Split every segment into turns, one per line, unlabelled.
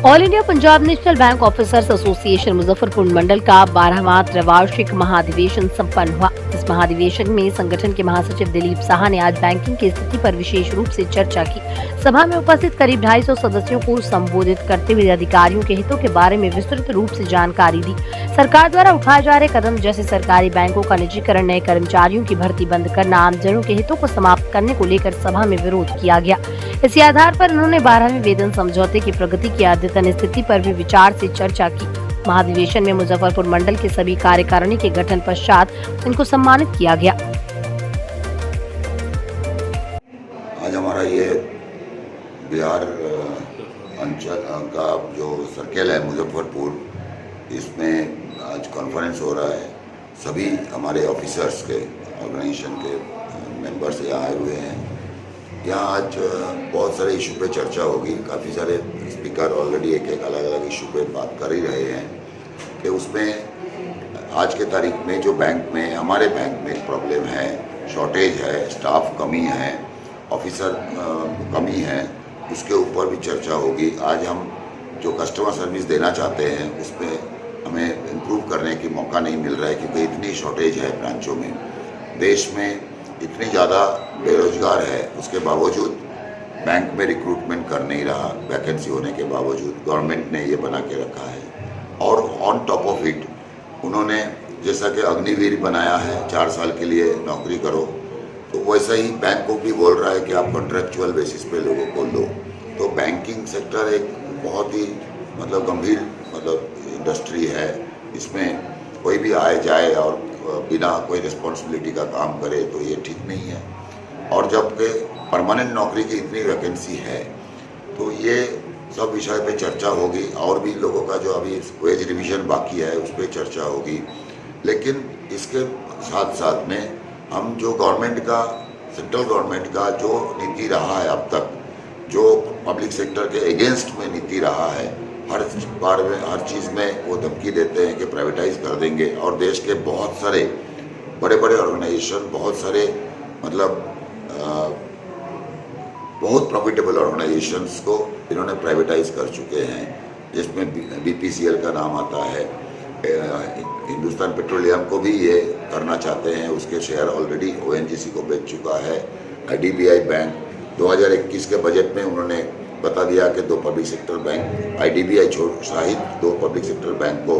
All India Punjab National Bank officers association Muzaffarpur मंडल का 12वां त्रैवार्षिक महाधिवेशन संपन्न हुआ। इस महाधिवेशन में संगठन के महासचिव दिलीप साहा ने आज बैंकिंग की स्थिति पर विशेष रूप से चर्चा की। सभा में उपस्थित करीब 250 सदस्यों को संबोधित करते हुए अधिकारियों के हितों के बारे में विस्तृत रूप से जानकारी दी। सरकार द्वारा उठाए जा रहे कदम जैसे सरकारी बैंकों का निजीकरण, नए कर्मचारियों की भर्ती बंद करना, आमजनों के हितों को समाप्त करने को लेकर सभा में विरोध किया गया। इसी आधार पर उन्होंने 12वें वेतन समझौते की प्रगति की अद्यतन स्थिति पर भी विचार से चर्चा की। महाधिवेशन में मुजफ्फरपुर मंडल के सभी कार्यकारिणी के गठन पश्चात इनको सम्मानित किया गया।
आज हमारा ये बिहार अंचल का जो सर्कल है मुजफ्फरपुर, इसमें आज कॉन्फ्रेंस हो रहा है। सभी हमारे ऑफिसर्स के ऑर्गेनाइजेशन के मेंबर्स यहाँ आए हुए हैं। यहाँ आज बहुत सारे इशू पे चर्चा होगी। काफ़ी सारे स्पीकर ऑलरेडी एक अलग अलग इशू पे बात कर ही रहे हैं कि उसमें आज के तारीख में जो बैंक में, हमारे बैंक में एक प्रॉब्लम है, शॉर्टेज है, स्टाफ कमी है, ऑफिसर कमी है, उसके ऊपर भी चर्चा होगी। आज हम जो कस्टमर सर्विस देना चाहते हैं उस पर हमें इम्प्रूव करने की मौका नहीं मिल रहा है, क्योंकि इतनी शॉर्टेज है ब्रांचों में। देश में इतनी ज़्यादा बेरोजगार है, उसके बावजूद बैंक में रिक्रूटमेंट कर नहीं रहा। वैकेंसी होने के बावजूद गवर्नमेंट ने ये बना के रखा है। और ऑन टॉप ऑफ इट उन्होंने जैसा कि अग्निवीर बनाया है, 4 साल के लिए नौकरी करो, तो वैसा ही बैंक को भी बोल रहा है कि आप कॉन्ट्रेक्चुअल बेसिस पे लोगों को लो। तो बैंकिंग सेक्टर एक बहुत ही गंभीर इंडस्ट्री है। इसमें कोई भी आए जाए और बिना कोई रिस्पॉन्सिबिलिटी का काम करे तो ये ठीक नहीं है। और जबकि परमानेंट नौकरी की इतनी वैकेंसी है, तो ये सब विषय पे चर्चा होगी। और भी लोगों का जो अभी वेज रिवीजन बाकी है उस पर चर्चा होगी। लेकिन इसके साथ साथ में हम जो गवर्नमेंट का, सेंट्रल गवर्नमेंट का जो नीति रहा है अब तक, जो पब्लिक सेक्टर के अगेंस्ट में नीति रहा है, हर बार में हर चीज़ में वो धमकी देते हैं कि प्राइवेटाइज कर देंगे। और देश के बहुत सारे बड़े बड़े ऑर्गेनाइजेशन, बहुत सारे बहुत प्रॉफिटेबल ऑर्गेनाइजेशंस को इन्होंने प्राइवेटाइज कर चुके हैं, जिसमें BPCL का नाम आता है। हिंदुस्तान पेट्रोलियम को भी ये करना चाहते हैं, उसके शेयर ऑलरेडी ONGC को बेच चुका है। IDBI बैंक 2021 के बजट में उन्होंने बता दिया कि 2 पब्लिक सेक्टर बैंक, IDBI सहित 2 पब्लिक सेक्टर बैंक को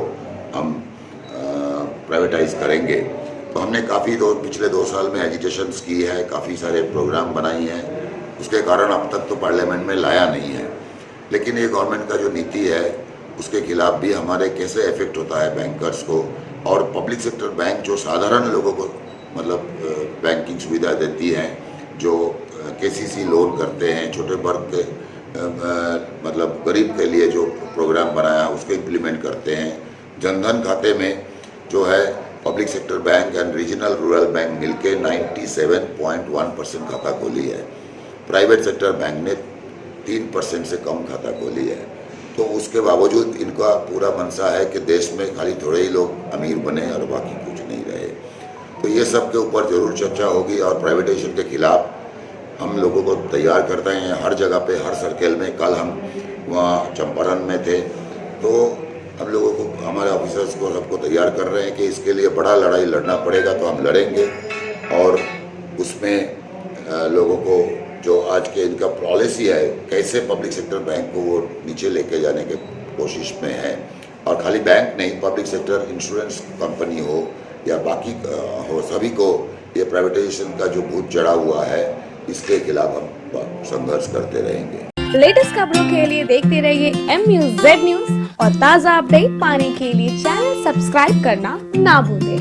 हम प्राइवेटाइज करेंगे। तो हमने पिछले 2 साल में एजिटेशंस की है, काफ़ी सारे प्रोग्राम बनाई हैं। उसके कारण अब तक तो पार्लियामेंट में लाया नहीं है। लेकिन ये गवर्नमेंट का जो नीति है उसके खिलाफ भी हमारे कैसे इफेक्ट होता है बैंकर्स को। और पब्लिक सेक्टर बैंक जो साधारण लोगों को बैंकिंग सुविधा देती हैं, जो KCC लोन करते हैं, छोटे वर्ग के गरीब के लिए जो प्रोग्राम बनाया उसको इम्प्लीमेंट करते हैं। जनधन खाते में जो है public sector bank and regional rural bank मिलके 97.1% खाता खोली है। प्राइवेट सेक्टर बैंक ने 3% से कम खाता खोली है। तो उसके बावजूद इनका पूरा मनसा है कि देश में खाली थोड़े ही लोग अमीर बने और बाकी कुछ नहीं रहे। तो ये सब के ऊपर ज़रूर चर्चा होगी। और प्राइवेटाइजेशन के खिलाफ हम लोगों को तैयार करते हैं हर जगह पे, हर सर्कल में। कल हम वहाँ चंपारण में थे, तो हम लोगों को, हमारे ऑफिसर्स को, सबको तैयार कर रहे हैं कि इसके लिए बड़ा लड़ाई लड़ना पड़ेगा तो हम लड़ेंगे। और उसमें लोगों को जो आज के इनका पॉलिसी है, कैसे पब्लिक सेक्टर बैंक को वो नीचे लेके जाने के कोशिश में है। और खाली बैंक नहीं, पब्लिक सेक्टर इंश्योरेंस कंपनी हो या बाकी हो, सभी को ये प्राइवेटाइजेशन का जो भूत चढ़ा हुआ है, इसके खिलाफ हम संघर्ष करते रहेंगे।
लेटेस्ट खबरों के लिए देखते रहिए MUZ न्यूज और ताज़ा अपडेट पाने के लिए चैनल सब्सक्राइब करना ना भूलें।